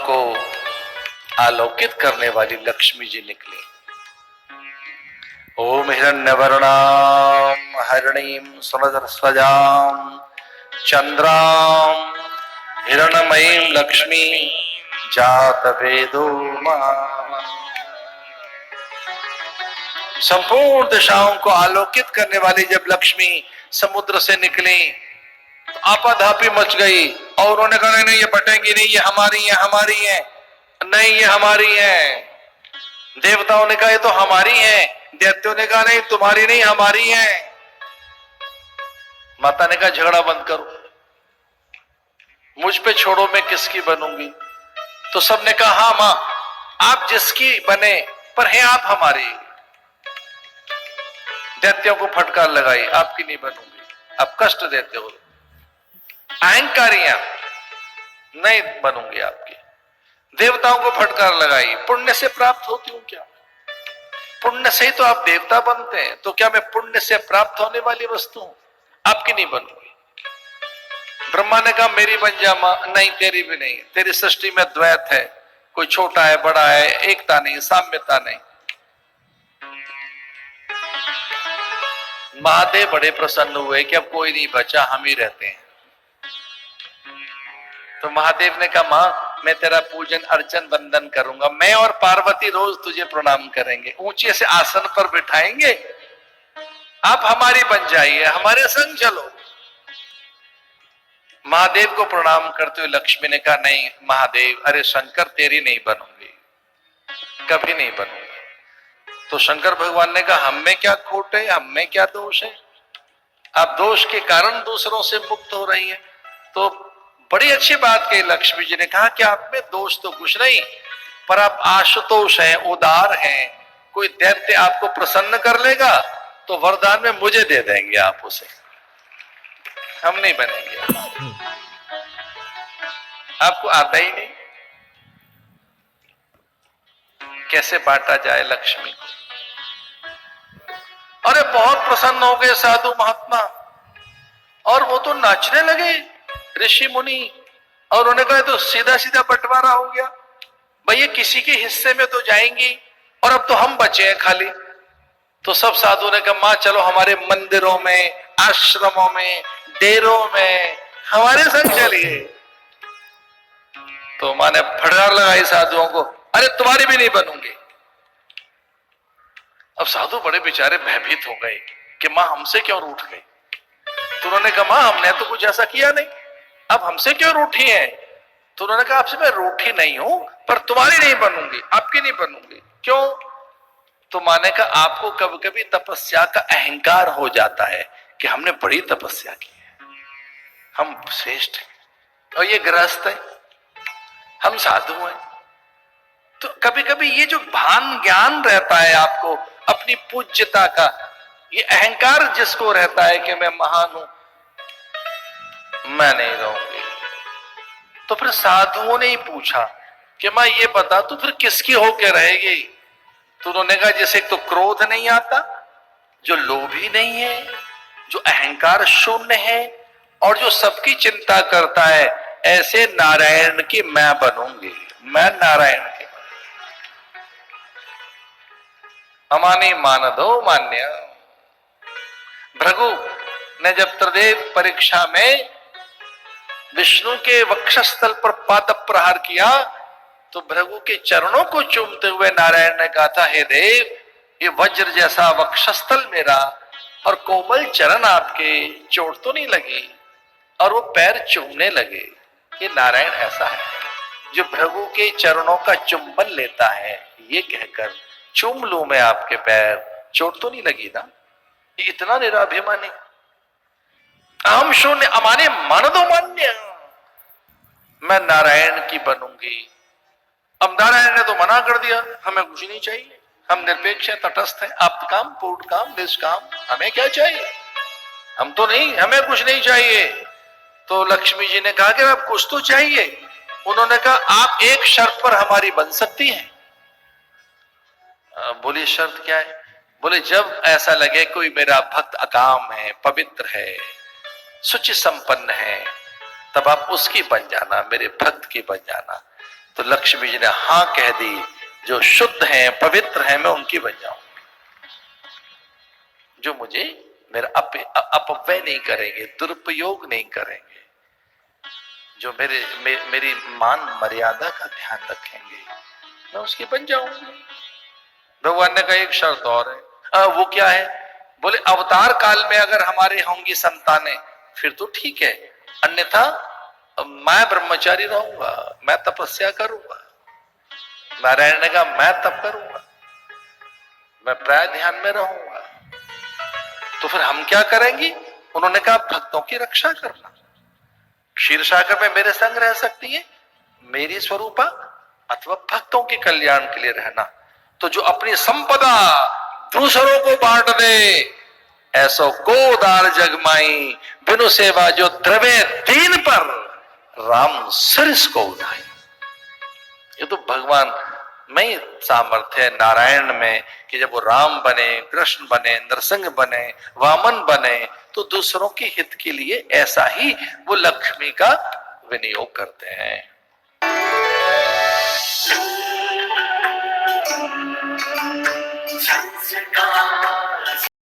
को आलोकित करने वाली लक्ष्मी जी निकली। ओम हिरण्यवर्णाम हरिणीं सुरसरस्वजाम चंद्राम हिरणमयीं लक्ष्मी जात वेदो माम। संपूर्ण दिशाओं को आलोकित करने वाली जब लक्ष्मी समुद्र से निकली तो आपाधापी मच गई और उन्होंने कहा नहीं ये बटेंगी नहीं, ये हमारी है, हमारी है, नहीं ये हमारी है। देवताओं ने कहा ये तो हमारी है, दैत्यों ने कहा नहीं तुम्हारी नहीं हमारी है। माता ने कहा झगड़ा बंद करो, मुझ पे छोड़ो, मैं किसकी बनूंगी। तो सबने कहा हाँ मां आप जिसकी बने पर हैं आप हमारी। दैत्यों को फटकार लगाई आपकी नहीं बनूंगी, आप कष्ट देते हो, अहंकारियां नहीं बनूंगी आपकी। देवताओं को फटकार लगाई, पुण्य से प्राप्त होती हूं क्या, पुण्य से ही तो आप देवता बनते हैं, तो क्या मैं पुण्य से प्राप्त होने वाली वस्तु हूं, आपकी नहीं बनूंगी। ब्रह्मा ने कहा मेरी बन जा मां, नहीं तेरी भी नहीं, तेरी सृष्टि में द्वैत है, कोई छोटा है बड़ा है, एकता नहीं साम्यता नहीं। महादेव बड़े प्रसन्न हुए कि अब कोई नहीं बचा, हम ही रहते हैं। तो महादेव ने कहा मां मैं तेरा पूजन अर्चन वंदन करूंगा, मैं और पार्वती रोज तुझे प्रणाम करेंगे, ऊंचे से आसन पर बिठाएंगे, आप हमारी बन जाइए, हमारे संग चलो। महादेव को प्रणाम करते हुए लक्ष्मी ने कहा नहीं महादेव, अरे शंकर तेरी नहीं बनूंगी, कभी नहीं बनूंगी। तो शंकर भगवान ने कहा हम में क्या खोट है, हम में क्या दोष है, आप दोष के कारण दूसरों से मुक्त हो रही है। तो बड़ी अच्छी बात कही लक्ष्मी जी ने, कहा कि आप में दोष तो कुछ नहीं, पर आप आशुतोष हैं, उदार हैं, कोई दैत्य आपको प्रसन्न कर लेगा तो वरदान में मुझे दे देंगे आप उसे, हम नहीं बनेंगे, आपको आता ही नहीं। कैसे बांटा जाए लक्ष्मी को। अरे बहुत प्रसन्न हो गए साधु महात्मा और वो तो नाचने लगे ऋषि मुनि, और उन्होंने कहा तो सीधा सीधा बंटवारा हो गया, भैया किसी के हिस्से में तो जाएंगी और अब तो हम बचे हैं खाली। तो सब साधु ने कहा मां चलो हमारे मंदिरों में, आश्रमों में, डेरों में हमारे संग चलिए। तो मां ने फटकार लगाई साधुओं को, अरे तुम्हारी भी नहीं बनूंगी। अब साधु बड़े बेचारे भयभीत हो गए कि मां हमसे क्यों रूठ गई। तो उन्होंने कहा मां हमने तो कुछ ऐसा किया नहीं, अब हमसे क्यों रूठी है। तो उन्होंने कहा आपसे मैं रूठी नहीं हूं, पर तुम्हारी नहीं बनूंगी, आपकी नहीं बनूंगी। क्यों। तो मां ने कहा आपको कभी कभी तपस्या का अहंकार हो जाता है कि हमने बड़ी तपस्या की है, हम श्रेष्ठ हैं, और ये गृहस्थ है, हम साधु हैं। तो कभी कभी ये जो भान ज्ञान रहता है आपको अपनी पूज्यता का, ये अहंकार जिसको रहता है कि मैं महान हूं, मैं नहीं रहूंगी। तो फिर साधुओं ने ही पूछा कि मां ये बता तू फिर किसकी होके रहेगी। तो उन्होंने कहा जैसे एक तो क्रोध नहीं आता, जो लोभी नहीं है, जो अहंकार शून्य है और जो सबकी चिंता करता है, ऐसे नारायण की मैं बनूंगी, मैं नारायण की। अमानी मानदो मान्य। भृगु ने जब त्रिदेव परीक्षा में विष्णु के वक्षस्थल पर पाद प्रहार किया तो भृगु के चरणों को चूमते हुए नारायण ने कहा था हे देव, ये वज्र जैसा वक्षस्थल मेरा और कोमल चरण आपके, चोट तो नहीं लगी। और वो पैर चूमने लगे। ये नारायण ऐसा है जो भृगु के चरणों का चुंबन लेता है, ये कहकर चूम लूं मैं आपके पैर, चोट तो नहीं लगी ना। ये इतना निराभिमानी, अहम शून्य अमाने मानदो मान्य, मैं नारायण की बनूंगी। अब नारायण ने तो मना कर दिया, हमें कुछ नहीं चाहिए, हम निरपेक्ष हैं, तटस्थ हैं, आप काम पूर्ण काम निष्काम, हमें क्या चाहिए, हम तो नहीं, हमें कुछ नहीं चाहिए। तो लक्ष्मी जी ने कहा कि अब कुछ तो चाहिए। उन्होंने कहा आप एक शर्त पर हमारी बन सकती हैं। बोली शर्त क्या है। बोले जब ऐसा लगे कोई मेरा भक्त अकाम है, पवित्र है, शुचि संपन्न है, तब आप उसकी बन जाना, मेरे भक्त की बन जाना। तो लक्ष्मी जी ने हां कह दी, जो शुद्ध हैं पवित्र हैं मैं उनकी बन जाऊं, जो मुझे मेरा अपव्यय नहीं करेंगे, दुरुपयोग नहीं करेंगे, जो मेरी मान मर्यादा का ध्यान रखेंगे, मैं उसकी बन जाऊंगी। भगवान ने कहा एक शर्त और है। वो क्या है? बोले अवतार काल में अगर हमारे होंगी संतानें फिर तो ठीक है, अन्यथा मैं ब्रह्मचारी रहूंगा, मैं तपस्या करूंगा। नारायण ने कहा मैं तप करूंगा, मैं प्राय ध्यान में रहूंगा। तो फिर हम क्या करेंगी? उन्होंने कहा भक्तों की रक्षा करना। क्षीर सागर में मेरे संग रह सकती है मेरी स्वरूपा, अथवा भक्तों के कल्याण के लिए रहना। तो जो अपनी संपदा दूसरों को बांट दे, ऐसो को दार जगमाई, बिनु सेवा जो द्रवे दीन पर, राम सिरस को उठाई। ये तो भगवान में ही सामर्थ्य है, नारायण में, कि जब वो राम बने, कृष्ण बने, नरसिंह बने, वामन बने, तो दूसरों के हित के लिए ऐसा ही वो लक्ष्मी का विनियोग करते हैं।